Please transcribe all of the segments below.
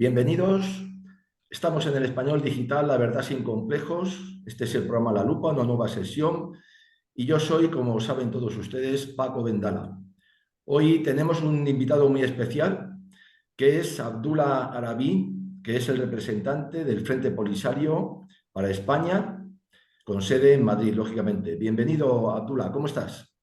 Bienvenidos. Estamos en el Español Digital, la verdad sin complejos. Este es el programa La Lupa, una nueva sesión. Y yo soy, como saben todos ustedes, Paco Vendala. Hoy tenemos un invitado muy especial, que es Abdullah Arabi, que es el representante del Frente Polisario para España, con sede en Madrid, lógicamente. Bienvenido, Abdullah. ¿Cómo estás?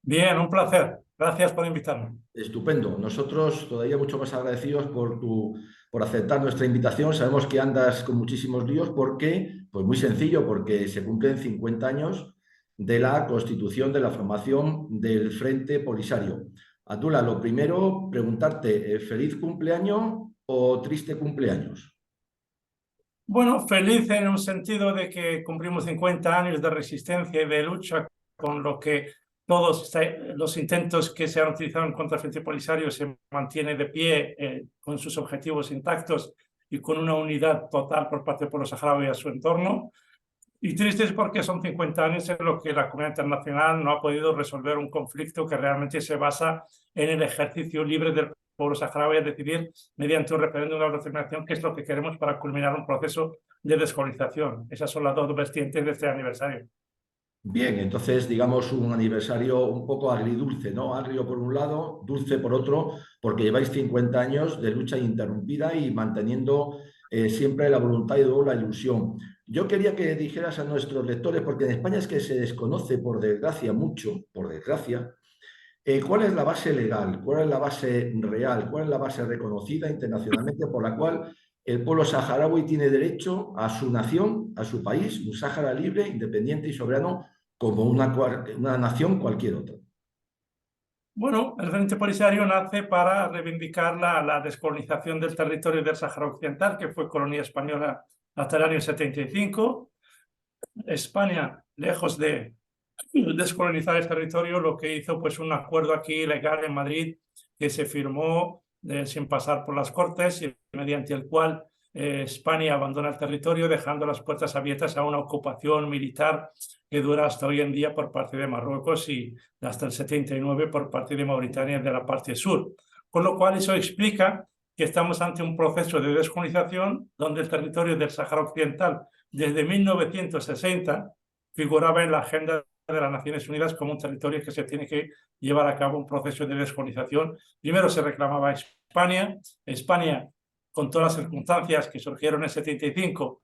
Bien, un placer. Gracias por invitarme. Estupendo. Nosotros todavía mucho más agradecidos por aceptar nuestra invitación. Sabemos que andas con muchísimos líos. ¿Por qué? Pues muy sencillo, porque se cumplen 50 años de la constitución de la formación del Frente Polisario. Abdullah, lo primero, preguntarte, ¿feliz cumpleaños o triste cumpleaños? Bueno, feliz en un sentido de que cumplimos 50 años de resistencia y de lucha, con lo que todos los intentos que se han utilizado en contra del Frente Polisario se mantiene de pie, con sus objetivos intactos y con una unidad total por parte del pueblo saharaui y a su entorno. Y tristes porque son 50 años en los que la comunidad internacional no ha podido resolver un conflicto que realmente se basa en el ejercicio libre del pueblo saharaui a decidir mediante un referéndum de autodeterminación qué es lo que queremos para culminar un proceso de descolonización. Esas son las dos vertientes de este aniversario. Bien, entonces digamos un aniversario un poco agridulce, ¿no? Agrio por un lado, dulce por otro, porque lleváis 50 años de lucha ininterrumpida y manteniendo siempre la voluntad y luego la ilusión. Yo quería que dijeras a nuestros lectores, porque en España es que se desconoce, por desgracia, mucho, por desgracia, cuál es la base legal, cuál es la base real, cuál es la base reconocida internacionalmente por la cual el pueblo saharaui tiene derecho a su nación, a su país, un Sáhara libre, independiente y soberano como una nación cualquier otra. Bueno, el Frente Polisario nace para reivindicar la descolonización del territorio del Sáhara Occidental, que fue colonia española hasta el año 75. España, lejos de descolonizar el territorio, lo que hizo pues un acuerdo aquí legal en Madrid que se firmó sin pasar por las Cortes y mediante el cual España abandona el territorio dejando las puertas abiertas a una ocupación militar que dura hasta hoy en día por parte de Marruecos y hasta el 79 por parte de Mauritania de la parte sur. Con lo cual eso explica que estamos ante un proceso de descolonización donde el territorio del Sáhara Occidental desde 1960 figuraba en la agenda de las Naciones Unidas como un territorio que se tiene que llevar a cabo un proceso de descolonización. Primero se reclamaba a España. España, con todas las circunstancias que surgieron en el 75,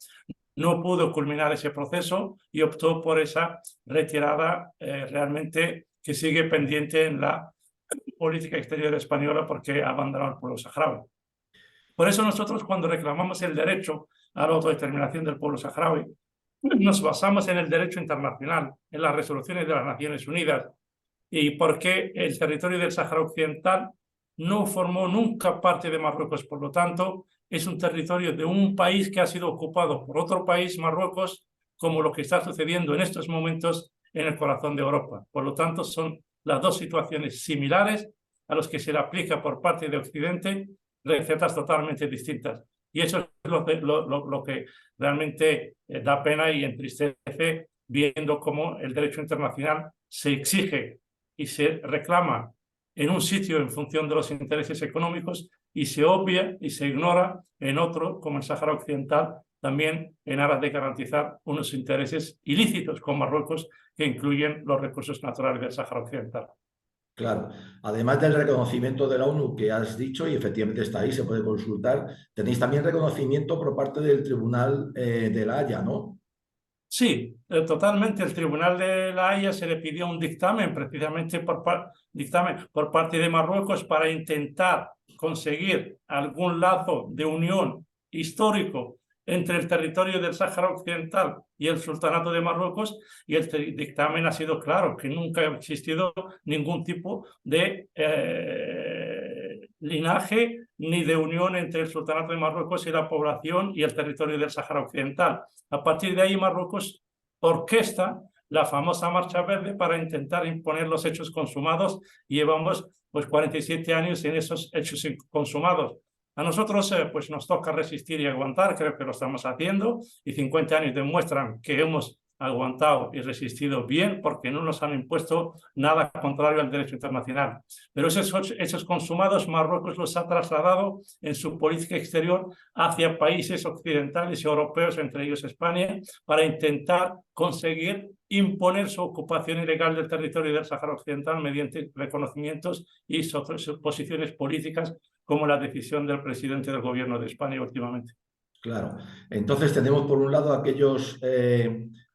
no pudo culminar ese proceso y optó por esa retirada realmente que sigue pendiente en la política exterior española porque abandonó al pueblo saharaui. Por eso nosotros, cuando reclamamos el derecho a la autodeterminación del pueblo saharaui, nos basamos en el derecho internacional, en las resoluciones de las Naciones Unidas, y porque el territorio del Sáhara Occidental no formó nunca parte de Marruecos. Por lo tanto, es un territorio de un país que ha sido ocupado por otro país, Marruecos, como lo que está sucediendo en estos momentos en el corazón de Europa. Por lo tanto, son las dos situaciones similares a los que se le aplica por parte de Occidente recetas totalmente distintas. Y eso es lo que realmente da pena y entristece, viendo cómo el derecho internacional se exige y se reclama en un sitio en función de los intereses económicos y se obvia y se ignora en otro, como el Sáhara Occidental, también en aras de garantizar unos intereses ilícitos con Marruecos que incluyen los recursos naturales del Sáhara Occidental. Claro, además del reconocimiento de la ONU que has dicho, y efectivamente está ahí, se puede consultar, tenéis también reconocimiento por parte del Tribunal de La Haya, ¿no? Sí, totalmente. El Tribunal de La Haya se le pidió un dictamen precisamente dictamen por parte de Marruecos para intentar conseguir algún lazo de unión histórico entre el territorio del Sáhara Occidental y el Sultanato de Marruecos, y el dictamen ha sido claro, que nunca ha existido ningún tipo de linaje ni de unión entre el Sultanato de Marruecos y la población y el territorio del Sáhara Occidental. A partir de ahí, Marruecos orquesta la famosa Marcha Verde para intentar imponer los hechos consumados, y llevamos pues 47 años en esos hechos consumados. A nosotros pues nos toca resistir y aguantar, creo que lo estamos haciendo, y 50 años demuestran que hemos aguantado y resistido bien porque no nos han impuesto nada contrario al derecho internacional. Pero esos hechos consumados, Marruecos los ha trasladado en su política exterior hacia países occidentales y europeos, entre ellos España, para intentar conseguir imponer su ocupación ilegal del territorio del Sáhara Occidental mediante reconocimientos y posiciones políticas, como la decisión del presidente del gobierno de España últimamente. Claro. Entonces tenemos por un lado aquellos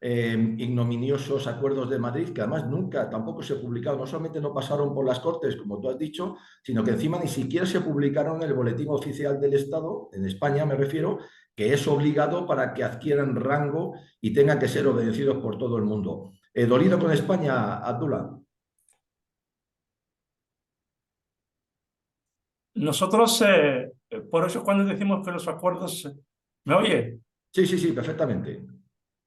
ignominiosos acuerdos de Madrid que además nunca tampoco se publicaron, no solamente no pasaron por las Cortes, como tú has dicho, sino que encima ni siquiera se publicaron en el Boletín Oficial del Estado, en España me refiero, que es obligado para que adquieran rango y tengan que ser obedecidos por todo el mundo. ¿Dolido con España, Abdullah? Nosotros, por eso cuando decimos que los acuerdos... ¿Me oye? Sí, sí, sí, perfectamente.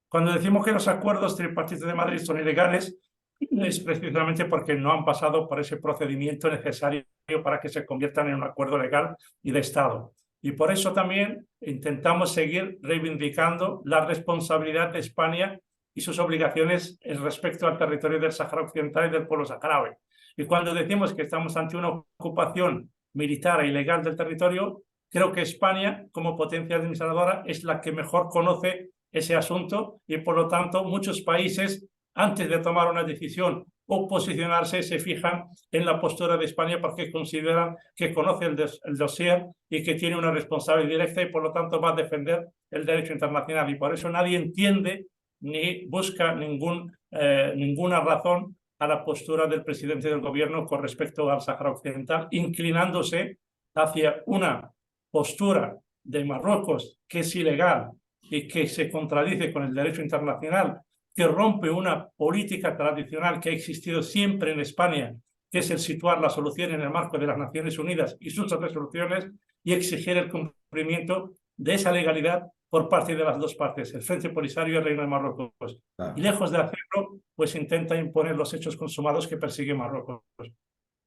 Cuando decimos que los acuerdos tripartitos de Madrid son ilegales, es precisamente porque no han pasado por ese procedimiento necesario para que se conviertan en un acuerdo legal y de Estado. Y por eso también intentamos seguir reivindicando la responsabilidad de España y sus obligaciones respecto al territorio del Sáhara Occidental y del pueblo saharaui. Y cuando decimos que estamos ante una ocupación militar e ilegal del territorio, creo que España, como potencia administradora, es la que mejor conoce ese asunto y, por lo tanto, muchos países, antes de tomar una decisión o posicionarse, se fijan en la postura de España porque consideran que conoce el dossier y que tiene una responsabilidad directa y, por lo tanto, va a defender el derecho internacional. Y por eso nadie entiende ni busca ninguna razón a la postura del presidente del gobierno con respecto al Sáhara Occidental, inclinándose hacia una postura de Marruecos que es ilegal y que se contradice con el derecho internacional, que rompe una política tradicional que ha existido siempre en España, que es el situar la solución en el marco de las Naciones Unidas y sus resoluciones, y exigir el cumplimiento de esa legalidad por parte de las dos partes, el Frente Polisario y el Reino de Marruecos. Claro. Y lejos de hacerlo, pues intenta imponer los hechos consumados que persigue Marruecos.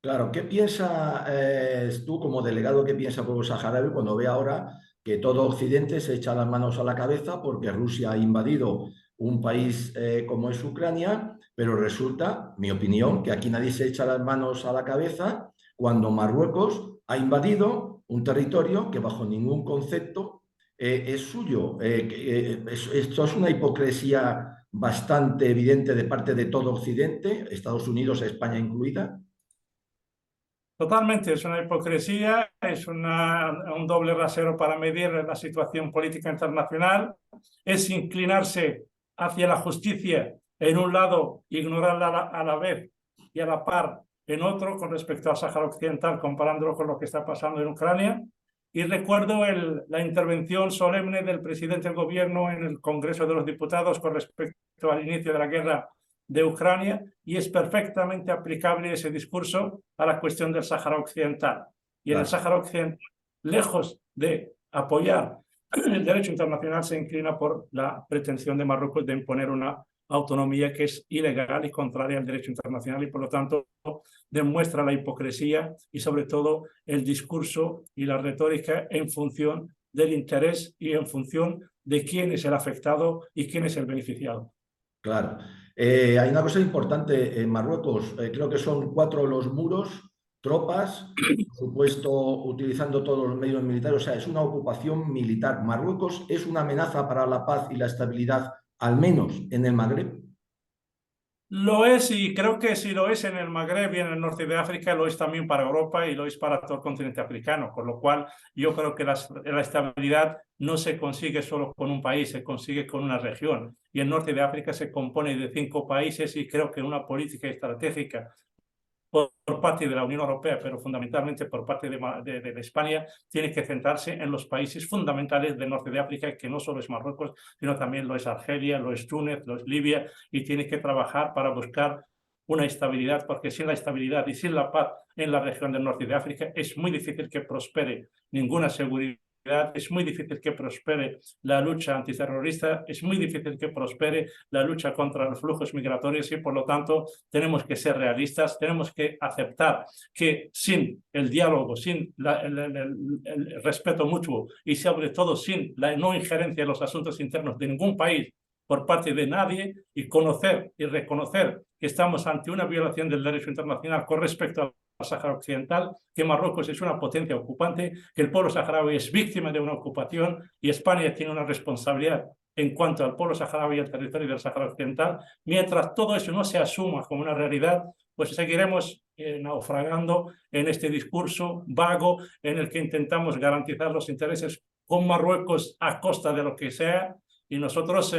Claro, ¿qué piensas tú como delegado, qué piensa el pueblo saharaui cuando ve ahora que todo Occidente se echa las manos a la cabeza porque Rusia ha invadido un país como es Ucrania, pero resulta, mi opinión, que aquí nadie se echa las manos a la cabeza cuando Marruecos ha invadido un territorio que bajo ningún concepto es suyo? Esto es una hipocresía bastante evidente de parte de todo Occidente, Estados Unidos, España incluida. Totalmente, es una hipocresía, es un doble rasero para medir la situación política internacional, es inclinarse hacia la justicia en un lado, ignorarla a la vez y a la par en otro con respecto al Sáhara Occidental, comparándolo con lo que está pasando en Ucrania. Y recuerdo la intervención solemne del presidente del gobierno en el Congreso de los Diputados con respecto al inicio de la guerra de Ucrania, y es perfectamente aplicable ese discurso a la cuestión del Sáhara Occidental. Y en el Sáhara Occidental, lejos de apoyar el derecho internacional, se inclina por la pretensión de Marruecos de imponer una autonomía que es ilegal y contraria al derecho internacional, y por lo tanto demuestra la hipocresía y sobre todo el discurso y la retórica en función del interés y en función de quién es el afectado y quién es el beneficiado. Claro. Hay una cosa importante en Marruecos, creo que son 4 los muros, tropas, por supuesto utilizando todos los medios militares, o sea, es una ocupación militar. ¿Marruecos es una amenaza para la paz y la estabilidad, al menos en el Magreb? Lo es, y creo que si lo es en el Magreb y en el norte de África, lo es también para Europa y lo es para todo el continente africano, con lo cual yo creo que la estabilidad no se consigue solo con un país, se consigue con una región. Y el norte de África se compone de 5 países, y creo que una política estratégica por parte de la Unión Europea, pero fundamentalmente por parte de España, tiene que centrarse en los países fundamentales del norte de África, que no solo es Marruecos, sino también lo es Argelia, lo es Túnez, lo es Libia, y tiene que trabajar para buscar una estabilidad, porque sin la estabilidad y sin la paz en la región del norte de África es muy difícil que prospere ninguna seguridad, es muy difícil que prospere la lucha antiterrorista, es muy difícil que prospere la lucha contra los flujos migratorios, y por lo tanto tenemos que ser realistas, tenemos que aceptar que sin el diálogo, sin el respeto mutuo y sobre todo sin la no injerencia en los asuntos internos de ningún país, por parte de nadie y conocer y reconocer que estamos ante una violación del derecho internacional con respecto al Sáhara Occidental, que Marruecos es una potencia ocupante, que el pueblo saharaui es víctima de una ocupación y España tiene una responsabilidad en cuanto al pueblo saharaui y al territorio del Sáhara Occidental. Mientras todo eso no se asuma como una realidad, pues seguiremos naufragando en este discurso vago en el que intentamos garantizar los intereses con Marruecos a costa de lo que sea, y nosotros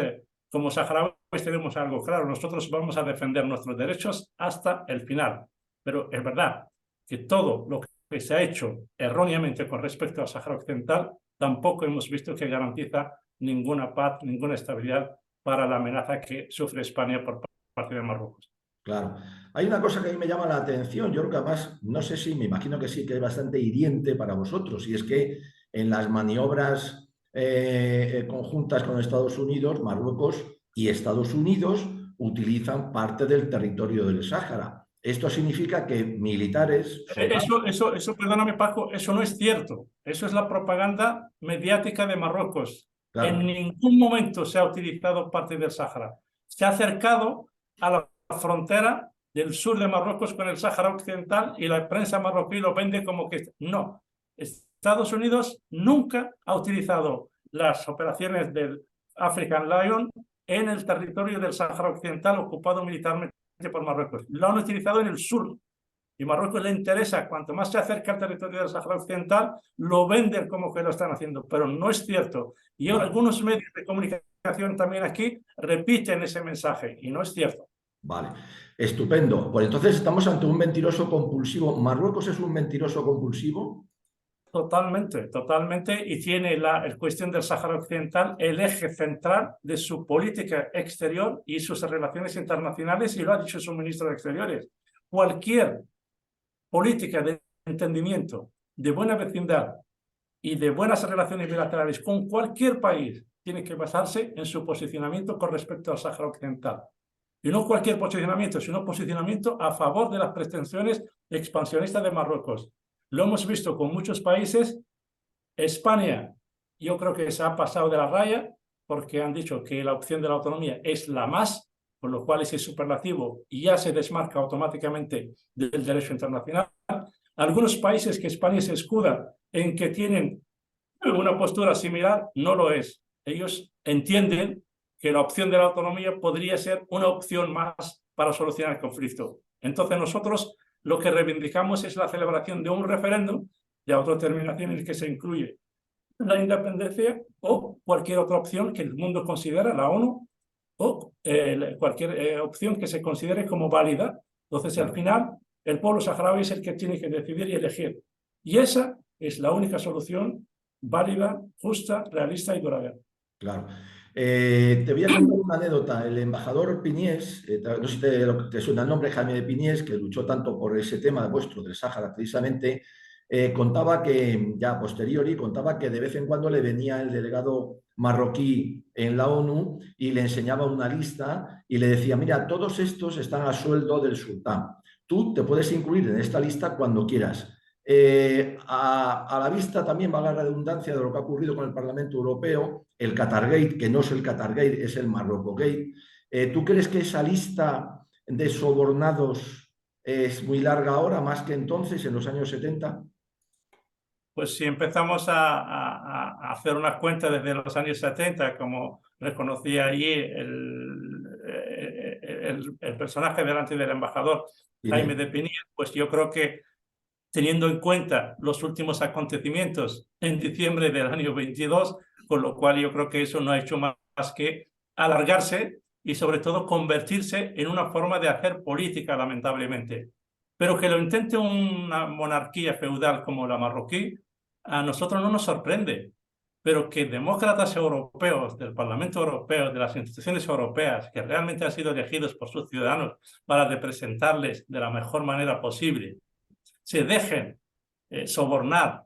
como saharauis tenemos algo claro: nosotros vamos a defender nuestros derechos hasta el final. Pero es verdad que todo lo que se ha hecho erróneamente con respecto al Sáhara Occidental tampoco hemos visto que garantiza ninguna paz, ninguna estabilidad para la amenaza que sufre España por parte de Marruecos. Claro. Hay una cosa que a mí me llama la atención, yo creo que además, no sé si, me imagino que sí, que es bastante hiriente para vosotros, y es que en las maniobras conjuntas con Estados Unidos, Marruecos y Estados Unidos utilizan parte del territorio del Sáhara. Esto significa que militares, soldados... Eso, perdóname, Paco, eso no es cierto. Eso es la propaganda mediática de Marruecos. Claro. En ningún momento se ha utilizado parte del Sáhara. Se ha acercado a la frontera del sur de Marruecos con el Sáhara Occidental y la prensa marroquí lo vende como que no. Estados Unidos nunca ha utilizado las operaciones del African Lion en el territorio del Sáhara Occidental ocupado militarmente por Marruecos. Lo han utilizado en el sur. Y Marruecos le interesa, cuanto más se acerca al territorio del Sáhara Occidental, lo venden como que lo están haciendo, pero no es cierto. Y algunos medios de comunicación también aquí repiten ese mensaje, y no es cierto. Vale, estupendo. Pues entonces estamos ante un mentiroso compulsivo. ¿Marruecos es un mentiroso compulsivo? Totalmente, totalmente, y tiene la cuestión del Sáhara Occidental el eje central de su política exterior y sus relaciones internacionales, y lo ha dicho su ministro de Exteriores. Cualquier política de entendimiento, de buena vecindad y de buenas relaciones bilaterales con cualquier país tiene que basarse en su posicionamiento con respecto al Sáhara Occidental. Y no cualquier posicionamiento, sino posicionamiento a favor de las pretensiones expansionistas de Marruecos. Lo hemos visto con muchos países. España, yo creo que se ha pasado de la raya porque han dicho que la opción de la autonomía es la más, con lo cual ese superlativo ya se desmarca automáticamente del derecho internacional. Algunos países que España se escuda en que tienen una postura similar, no lo es. Ellos entienden que la opción de la autonomía podría ser una opción más para solucionar el conflicto. Entonces nosotros lo que reivindicamos es la celebración de un referéndum de autodeterminación en el que se incluye la independencia o cualquier otra opción que el mundo considera, la ONU, o cualquier opción que se considere como válida. Entonces, al final, el pueblo saharaui es el que tiene que decidir y elegir. Y esa es la única solución válida, justa, realista y duradera. Claro. Te voy a contar una anécdota. El embajador Piniés, no sé si te suena el nombre, Jaime de Piniés, que luchó tanto por ese tema vuestro del Sáhara, precisamente, contaba que, ya a posteriori, contaba que de vez en cuando le venía el delegado marroquí en la ONU y le enseñaba una lista y le decía: mira, todos estos están a sueldo del sultán. Tú te puedes incluir en esta lista cuando quieras. A la vista también va la redundancia de lo que ha ocurrido con el Parlamento Europeo, el Qatargate, que no es el Qatargate, es el Marrocogate. ¿Tú crees que esa lista de sobornados es muy larga ahora, más que entonces, en los años 70? Pues si empezamos a hacer unas cuentas desde los años 70, como reconocía allí el personaje delante del embajador Jaime de Piniés, pues yo creo que, teniendo en cuenta los últimos acontecimientos en diciembre del año 22, con lo cual yo creo que eso no ha hecho más que alargarse y sobre todo convertirse en una forma de hacer política, lamentablemente. Pero que lo intente una monarquía feudal como la marroquí, a nosotros no nos sorprende. Pero que demócratas europeos, del Parlamento Europeo, de las instituciones europeas, que realmente han sido elegidos por sus ciudadanos para representarles de la mejor manera posible, se dejen sobornar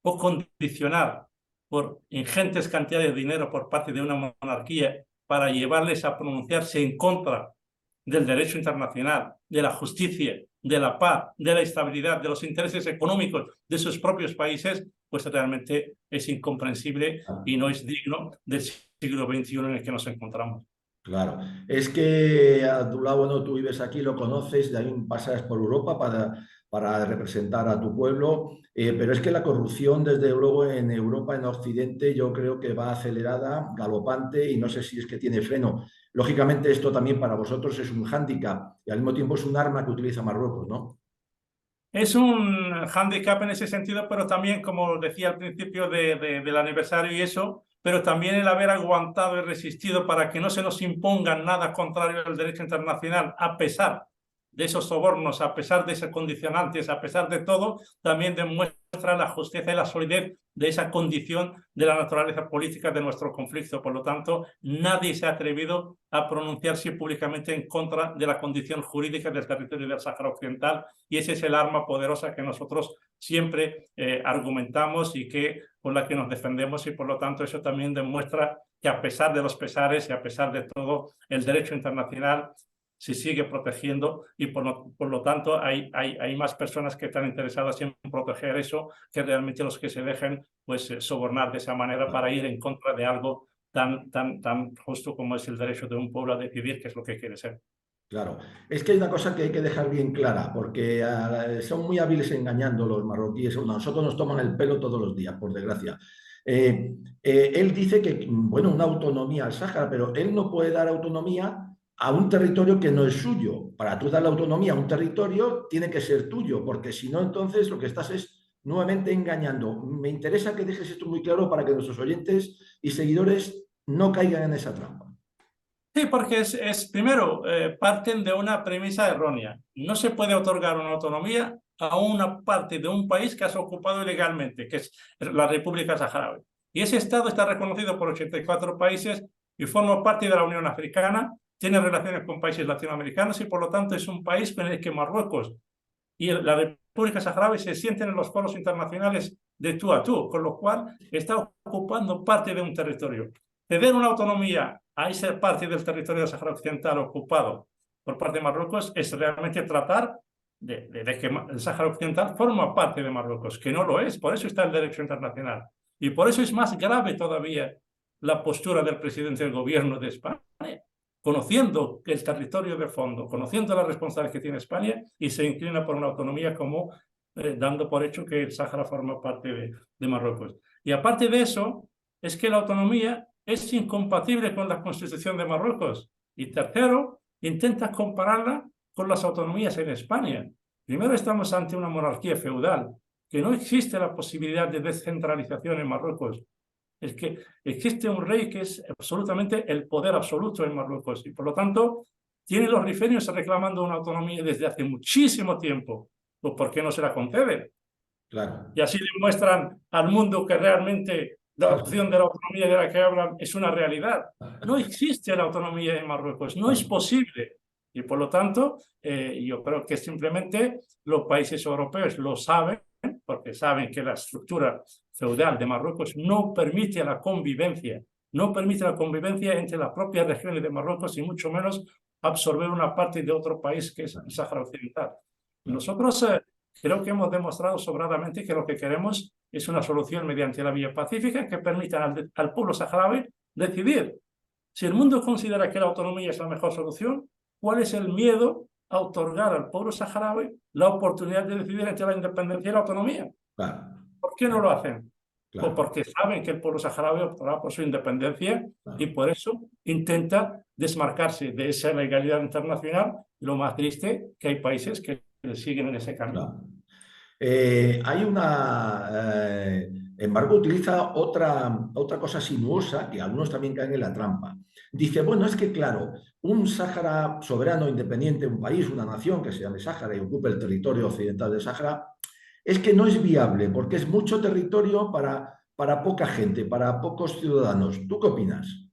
o condicionar por ingentes cantidades de dinero por parte de una monarquía para llevarles a pronunciarse en contra del derecho internacional, de la justicia, de la paz, de la estabilidad, de los intereses económicos de sus propios países, pues realmente es incomprensible y no es digno del siglo XXI en el que nos encontramos. Claro, es que Abdullah, bueno, tú vives aquí, lo conoces, de ahí pasas por Europa para representar a tu pueblo, pero es que la corrupción, desde luego, en Europa, en Occidente, yo creo que va acelerada, galopante, y no sé si es que tiene freno. Lógicamente, esto también para vosotros es un hándicap y al mismo tiempo es un arma que utiliza Marruecos, ¿no? Es un hándicap en ese sentido, pero también, como decía al principio del aniversario y eso, pero también el haber aguantado y resistido para que no se nos imponga nada contrario al derecho internacional, a pesar de esos sobornos, a pesar de esos condicionantes, a pesar de todo, también demuestra la justicia y la solidez de esa condición de la naturaleza política de nuestro conflicto. Por lo tanto, nadie se ha atrevido a pronunciarse públicamente en contra de la condición jurídica del territorio del Sáhara Occidental, y ese es el arma poderosa que nosotros siempre argumentamos y con la que nos defendemos, y por lo tanto eso también demuestra que a pesar de los pesares y a pesar de todo, el derecho internacional se sigue protegiendo, y por lo tanto hay más personas que están interesadas en proteger eso que realmente los que se dejen pues, sobornar de esa manera para ir en contra de algo tan justo como es el derecho de un pueblo a decidir qué es lo que quiere ser. Claro, es que hay una cosa que hay que dejar bien clara, porque son muy hábiles engañando los marroquíes. A nosotros nos toman el pelo todos los días, por desgracia. Él dice que, bueno, una autonomía al Sáhara, pero él no puede dar autonomía a un territorio que no es suyo. Para tú dar la autonomía a un territorio, tiene que ser tuyo, porque si no, entonces lo que estás es nuevamente engañando. Me interesa que dejes esto muy claro para que nuestros oyentes y seguidores no caigan en esa trampa. Sí, porque primero, parten de una premisa errónea. No se puede otorgar una autonomía a una parte de un país que has ocupado ilegalmente, que es la República Saharaui. Y ese Estado está reconocido por 84 países y forma parte de la Unión Africana, tiene relaciones con países latinoamericanos y por lo tanto es un país con el que Marruecos y la República Saharaui se sienten en los foros internacionales de tú a tú, con lo cual está ocupando parte de un territorio. Ceder una autonomía a esa parte del territorio del Sahara Occidental ocupado por parte de Marruecos es realmente tratar de que el Sahara Occidental forma parte de Marruecos, que no lo es. Por eso está el derecho internacional. Y por eso es más grave todavía la postura del presidente del gobierno de España, conociendo el territorio de fondo, conociendo las responsabilidades que tiene España, y se inclina por una autonomía como dando por hecho que el Sáhara forma parte de Marruecos. Y aparte de eso, es que la autonomía es incompatible con la Constitución de Marruecos. Y tercero, intenta compararla con las autonomías en España. Primero, estamos ante una monarquía feudal, que no existe la posibilidad de descentralización en Marruecos. Es que existe un rey que es absolutamente el poder absoluto en Marruecos, y por lo tanto tienen los rifeños reclamando una autonomía desde hace muchísimo tiempo. Pues ¿por qué no se la conceden? Claro. Y así demuestran al mundo que realmente la opción de la autonomía de la que hablan es una realidad. No existe la autonomía en Marruecos, no es posible. Y por lo tanto, yo creo que simplemente los países europeos lo saben, porque saben que la estructura feudal de Marruecos no permite la convivencia, no permite la convivencia entre las propias regiones de Marruecos y mucho menos absorber una parte de otro país que es el Sáhara Occidental. Nosotros creo que hemos demostrado sobradamente que lo que queremos es una solución mediante la vía pacífica que permita al pueblo saharaui decidir. Si el mundo considera que la autonomía es la mejor solución, ¿cuál es el miedo a otorgar al pueblo saharaui la oportunidad de decidir entre la independencia y la autonomía? Claro, ¿Por qué no lo hacen? Pues claro, porque saben que el pueblo saharaui optará por su independencia, y claro, por eso intenta desmarcarse de esa legalidad internacional. Y lo más triste, que hay países que siguen en ese camino. claro. Hay embargo, utiliza otra cosa sinuosa que algunos también caen en la trampa. Dice, bueno, es que claro, un Sáhara soberano, independiente, un país, una nación que se llame Sáhara y ocupe el territorio occidental del Sáhara, es que no es viable porque es mucho territorio para poca gente, para pocos ciudadanos. ¿Tú qué opinas?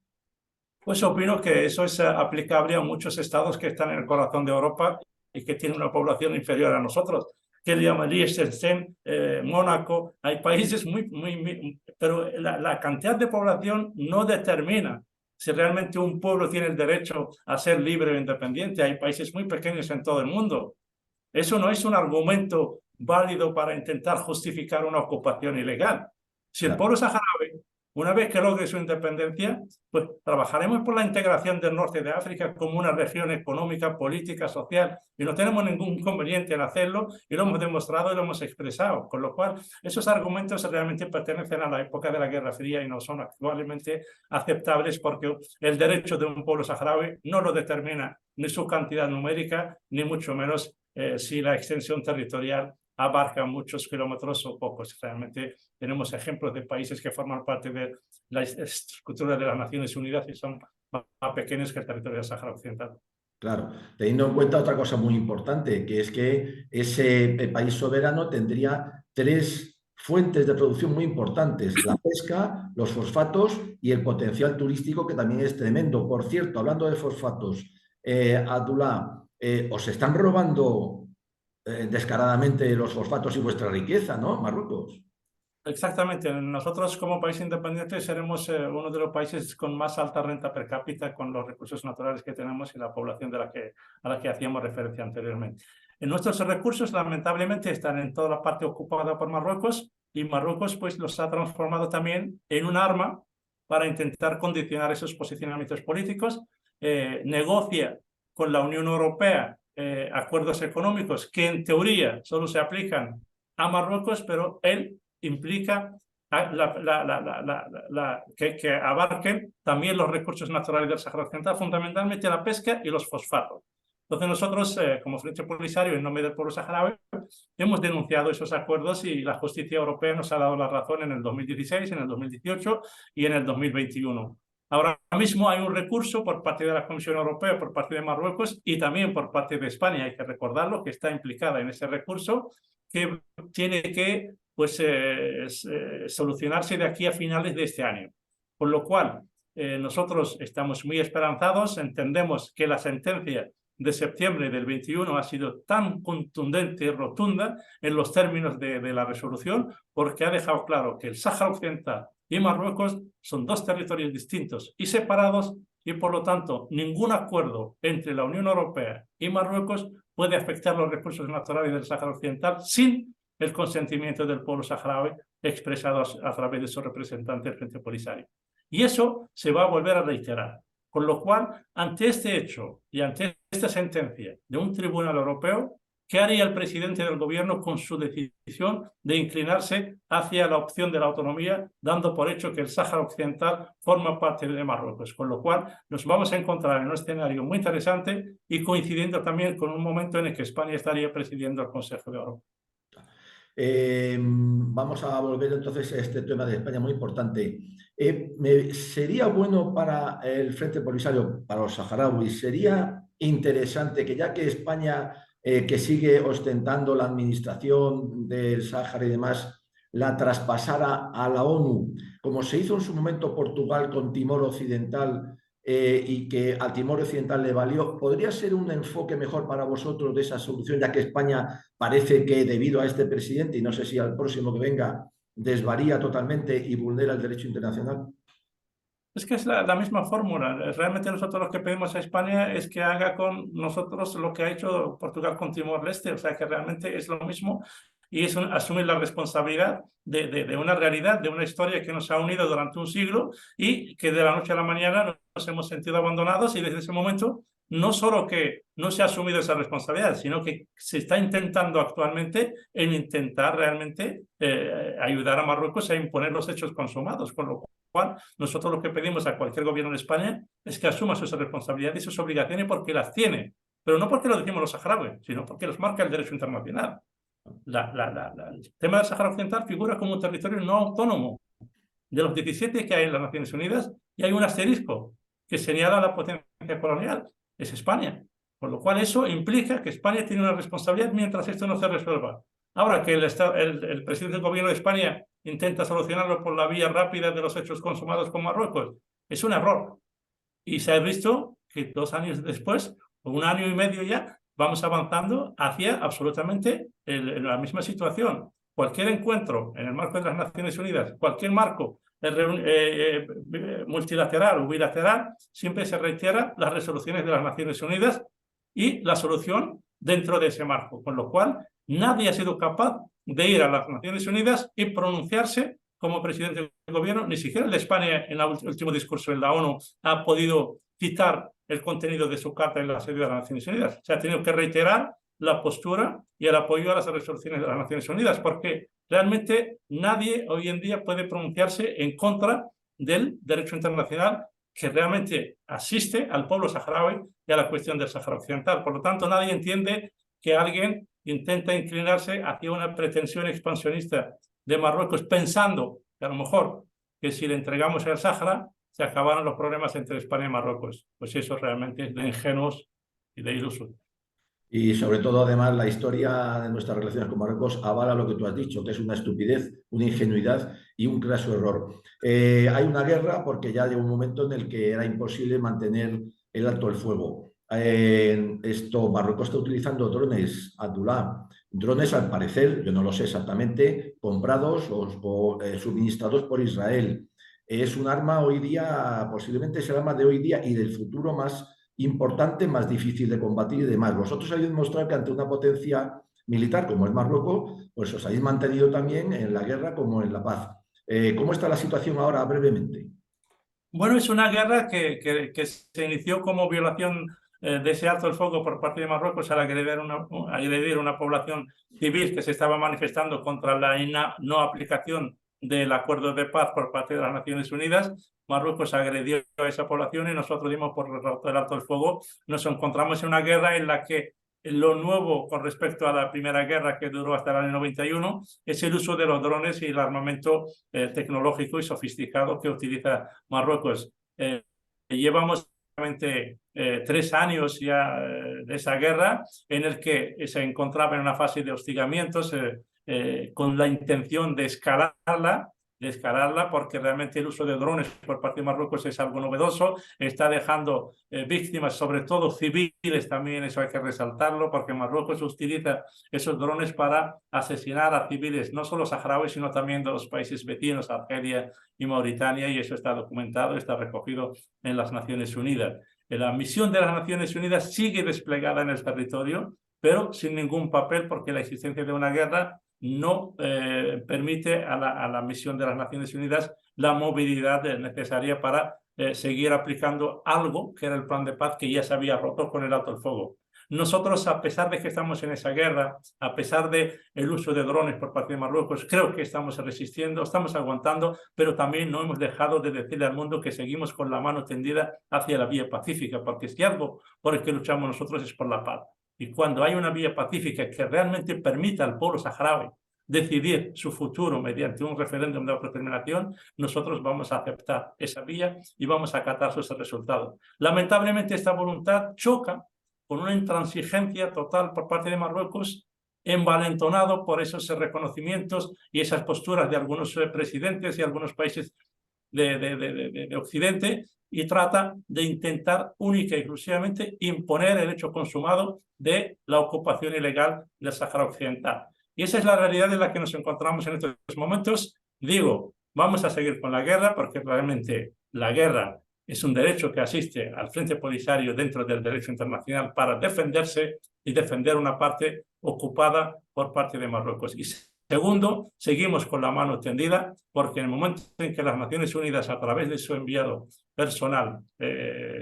Pues opino que eso es aplicable a muchos estados que están en el corazón de Europa y que tienen una población inferior a nosotros, que le llaman Liechtenstein, Mónaco. Hay países pero la cantidad de población no determina si realmente un pueblo tiene el derecho a ser libre o independiente. Hay países muy pequeños en todo el mundo. Eso no es un argumento válido para intentar justificar una ocupación ilegal. Si el Claro, pueblo saharaui, Una vez que logre su independencia, pues trabajaremos por la integración del norte de África como una región económica, política, social, y no tenemos ningún inconveniente en hacerlo, y lo hemos demostrado y lo hemos expresado, con lo cual esos argumentos realmente pertenecen a la época de la Guerra Fría y no son actualmente aceptables, porque el derecho de un pueblo saharaui no lo determina ni su cantidad numérica, ni mucho menos si la extensión territorial abarca muchos kilómetros o pocos. Realmente tenemos ejemplos de países que forman parte de la estructura de las Naciones Unidas y son más pequeños que el territorio del Sáhara Occidental. Claro, teniendo en cuenta otra cosa muy importante, que es que ese país soberano tendría tres fuentes de producción muy importantes: la pesca, los fosfatos y el potencial turístico, que también es tremendo. Por cierto, hablando de fosfatos, Abdullah, os están robando descaradamente los fosfatos y vuestra riqueza, ¿no? Marruecos. Exactamente. Nosotros como país independiente seremos uno de los países con más alta renta per cápita con los recursos naturales que tenemos y la población a la que hacíamos referencia anteriormente. Nuestros recursos lamentablemente están en toda la parte ocupada por Marruecos, y Marruecos pues los ha transformado también en un arma para intentar condicionar esos posicionamientos políticos. Negocia con la Unión Europea acuerdos económicos que en teoría solo se aplican a Marruecos, pero él implica que abarquen también los recursos naturales del Sáhara Occidental, fundamentalmente la pesca y los fosfatos. Entonces nosotros, como Frente Polisario, en nombre del pueblo saharaui, hemos denunciado esos acuerdos y la justicia europea nos ha dado la razón en el 2016, en el 2018 y en el 2021. Ahora mismo hay un recurso por parte de la Comisión Europea, por parte de Marruecos y también por parte de España, hay que recordarlo, que está implicada en ese recurso, que tiene que solucionarse de aquí a finales de este año. Con lo cual, nosotros estamos muy esperanzados, entendemos que la sentencia de septiembre del 21 ha sido tan contundente y rotunda en los términos de la resolución, porque ha dejado claro que el Sáhara Occidental y Marruecos son dos territorios distintos y separados, y por lo tanto ningún acuerdo entre la Unión Europea y Marruecos puede afectar los recursos naturales del Sáhara Occidental sin el consentimiento del pueblo saharaui expresado a través de su representante, el Frente Polisario. Y eso se va a volver a reiterar. Con lo cual, ante este hecho y ante esta sentencia de un tribunal europeo, ¿qué haría el presidente del gobierno con su decisión de inclinarse hacia la opción de la autonomía, dando por hecho que el Sáhara Occidental forma parte de Marruecos? Con lo cual nos vamos a encontrar en un escenario muy interesante y coincidiendo también con un momento en el que España estaría presidiendo el Consejo de Europa. Vamos a volver entonces a este tema de España muy importante. ¿Sería bueno para el Frente Polisario, para los saharauis, sería interesante que, ya que España, que sigue ostentando la administración del Sáhara y demás, la traspasara a la ONU, como se hizo en su momento Portugal con Timor Occidental, y que al Timor Occidental le valió? ¿Podría ser un enfoque mejor para vosotros de esa solución, ya que España parece que, debido a este presidente, y no sé si al próximo que venga, desvaría totalmente y vulnera el derecho internacional? Es que es la misma fórmula. Realmente nosotros lo que pedimos a España es que haga con nosotros lo que ha hecho Portugal con Timor-Leste, o sea que realmente es lo mismo, y es asumir la responsabilidad de una realidad, de una historia que nos ha unido durante un siglo y que de la noche a la mañana nos hemos sentido abandonados, y desde ese momento no solo que no se ha asumido esa responsabilidad, sino que se está intentando actualmente en intentar realmente ayudar a Marruecos a imponer los hechos consumados, con lo cual nosotros lo que pedimos a cualquier gobierno de España es que asuma sus responsabilidades y sus obligaciones, porque las tiene, pero no porque lo decimos los saharauis, sino porque los marca el derecho internacional. El tema del Sáhara Occidental figura como un territorio no autónomo. De los 17 que hay en las Naciones Unidas, y hay un asterisco que señala la potencia colonial, es España. Por lo cual eso implica que España tiene una responsabilidad mientras esto no se resuelva. Ahora que el presidente del gobierno de España intenta solucionarlo por la vía rápida de los hechos consumados con Marruecos, es un error. Y se ha visto que 2 años después, o 1 año y medio ya, vamos avanzando hacia absolutamente la misma situación. Cualquier encuentro en el marco de las Naciones Unidas, cualquier marco multilateral o bilateral, siempre se reitera las resoluciones de las Naciones Unidas y la solución dentro de ese marco, con lo cual nadie ha sido capaz de ir a las Naciones Unidas y pronunciarse como presidente del gobierno, ni siquiera el de España en el último discurso en la ONU ha podido citar el contenido de su carta en la sede de las Naciones Unidas. Se ha tenido que reiterar la postura y el apoyo a las resoluciones de las Naciones Unidas, porque realmente nadie hoy en día puede pronunciarse en contra del derecho internacional que realmente asiste al pueblo saharaui y a la cuestión del Sáhara Occidental. Por lo tanto, nadie entiende que alguien intenta inclinarse hacia una pretensión expansionista de Marruecos, pensando que a lo mejor que si le entregamos el Sáhara se acabaron los problemas entre España y Marruecos. Pues eso realmente es de ingenuos y de ilusos. Y sobre todo, además, la historia de nuestras relaciones con Marruecos avala lo que tú has dicho, que es una estupidez, una ingenuidad y un craso error. Hay una guerra porque ya llegó un momento en el que era imposible mantener el alto el fuego. Marruecos está utilizando drones Abdullah, drones al parecer, yo no lo sé exactamente, comprados o suministrados por Israel. Es un arma hoy día, posiblemente es el arma de hoy día y del futuro más importante, más difícil de combatir y demás. Vosotros habéis demostrado que ante una potencia militar como es Marruecos, pues os habéis mantenido también en la guerra como en la paz. ¿Cómo está la situación ahora brevemente? Bueno, es una guerra que se inició como violación de ese alto el fuego por parte de Marruecos al agredir una población civil que se estaba manifestando contra la no aplicación del acuerdo de paz por parte de las Naciones Unidas. Marruecos agredió a esa población y nosotros dimos por el alto el fuego. Nos encontramos en una guerra en la que lo nuevo con respecto a la primera guerra, que duró hasta el año 91, es el uso de los drones y el armamento tecnológico y sofisticado que utiliza Marruecos. Llevamos 3 años ya de esa guerra, en el que se encontraba en una fase de hostigamientos con la intención de escalarla, porque realmente el uso de drones por parte de Marruecos es algo novedoso, está dejando víctimas, sobre todo civiles también, eso hay que resaltarlo, porque Marruecos utiliza esos drones para asesinar a civiles, no solo saharauis, sino también de los países vecinos, Argelia y Mauritania, y eso está documentado, está recogido en las Naciones Unidas. La misión de las Naciones Unidas sigue desplegada en el territorio, pero sin ningún papel, porque la existencia de una guerra no permite a la misión de las Naciones Unidas la movilidad necesaria para seguir aplicando algo que era el plan de paz que ya se había roto con el alto el fuego. Nosotros, a pesar de que estamos en esa guerra, a pesar del uso de drones por parte de Marruecos, creo que estamos resistiendo, estamos aguantando, pero también no hemos dejado de decirle al mundo que seguimos con la mano tendida hacia la vía pacífica, porque si algo por el que luchamos nosotros es por la paz. Y cuando hay una vía pacífica que realmente permita al pueblo saharaui decidir su futuro mediante un referéndum de autodeterminación, nosotros vamos a aceptar esa vía y vamos a acatar sus resultados. Lamentablemente, esta voluntad choca con una intransigencia total por parte de Marruecos, envalentonado por esos reconocimientos y esas posturas de algunos presidentes y algunos países de Occidente, y trata de intentar única y exclusivamente imponer el hecho consumado de la ocupación ilegal del Sáhara Occidental. Y esa es la realidad en la que nos encontramos en estos momentos. Digo, vamos a seguir con la guerra porque realmente la guerra es un derecho que asiste al Frente Polisario dentro del derecho internacional para defenderse y defender una parte ocupada por parte de Marruecos. Y segundo, seguimos con la mano tendida porque en el momento en que las Naciones Unidas, a través de su enviado personal,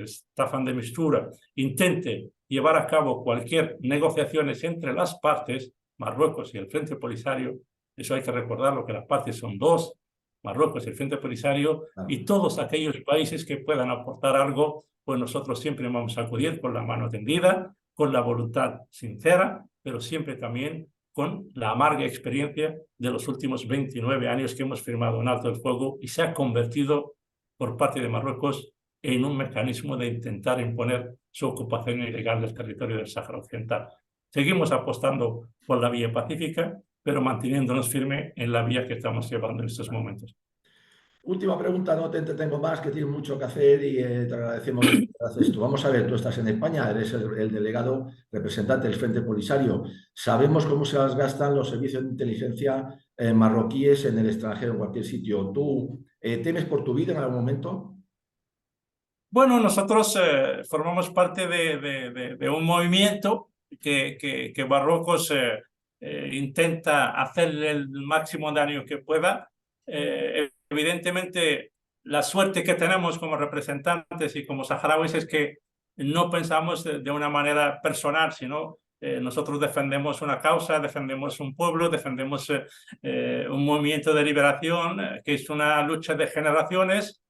Staffan de Mistura, intente llevar a cabo cualquier negociaciones entre las partes, Marruecos y el Frente Polisario, eso hay que recordarlo, que las partes son dos, Marruecos y el Frente Polisario, y todos aquellos países que puedan aportar algo, pues nosotros siempre vamos a acudir con la mano tendida, con la voluntad sincera, pero siempre también con la amarga experiencia de los últimos 29 años que hemos firmado un alto el fuego y se ha convertido por parte de Marruecos en un mecanismo de intentar imponer su ocupación ilegal del territorio del Sáhara Occidental. Seguimos apostando por la vía pacífica, pero manteniéndonos firme en la vía que estamos llevando en estos momentos. Última pregunta, no te entretengo más, que tienes mucho que hacer y te agradecemos que haces esto. Vamos a ver, tú estás en España, eres el delegado representante del Frente Polisario. Sabemos cómo se las gastan los servicios de inteligencia marroquíes en el extranjero, en cualquier sitio. ¿Tú temes por tu vida en algún momento? Bueno, nosotros formamos parte de un movimiento que Marruecos intenta hacerle el máximo daño que pueda Evidentemente, la suerte que tenemos como representantes y como saharauis es que no pensamos de una manera personal, sino nosotros defendemos una causa, defendemos un pueblo, defendemos un movimiento de liberación, que es una lucha de generaciones.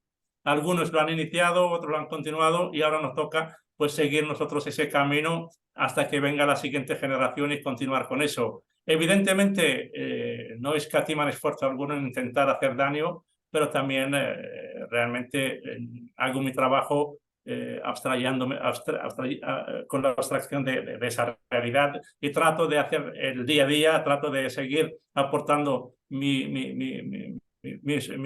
Algunos lo han iniciado, otros lo han continuado y ahora nos toca pues seguir nosotros ese camino hasta que venga la siguiente generación y continuar con eso. Evidentemente no escatiman esfuerzo alguno en intentar hacer daño, pero también realmente hago mi trabajo con la abstracción de esa realidad y trato de hacer el día a día, trato de seguir aportando mi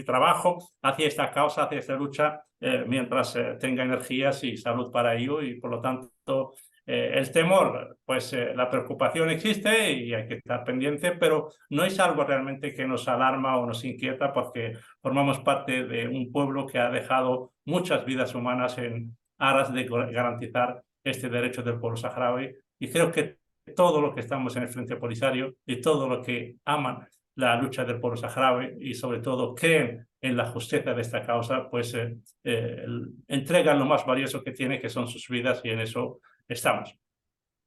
trabajo hacia esta causa, hacia esta lucha, mientras tenga energías y salud para ello y por lo tanto el temor, pues la preocupación existe y hay que estar pendiente, pero no es algo realmente que nos alarma o nos inquieta porque formamos parte de un pueblo que ha dejado muchas vidas humanas en aras de garantizar este derecho del pueblo saharaui y creo que todo lo que estamos en el Frente Polisario y todo lo que aman la lucha del pueblo saharaui y sobre todo creen en la justicia de esta causa, pues entregan lo más valioso que tiene, que son sus vidas y en eso estamos.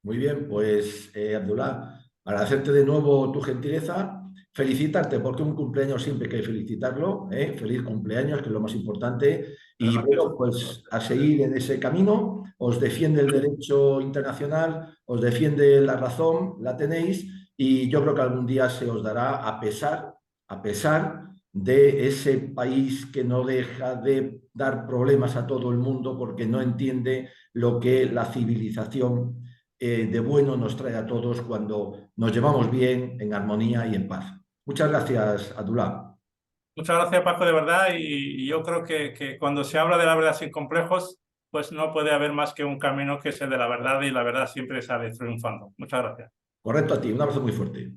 Muy bien, pues Abdullah, agradecerte de nuevo tu gentileza, felicitarte porque un cumpleaños siempre hay que felicitarlo, ¿eh? Feliz cumpleaños, que es lo más importante, y Gracias. bueno, pues a seguir en ese camino, os defiende el derecho internacional, os defiende la razón, la tenéis, y yo creo que algún día se os dará a pesar de ese país que no deja de dar problemas a todo el mundo porque no entiende lo que la civilización de bueno nos trae a todos cuando nos llevamos bien, en armonía y en paz. Muchas gracias, Abdullah. Muchas gracias, Paco, de verdad. Y yo creo que cuando se habla de la verdad sin complejos, pues no puede haber más que un camino que es el de la verdad y la verdad siempre sale triunfando. Muchas gracias. Correcto a ti, un abrazo muy fuerte.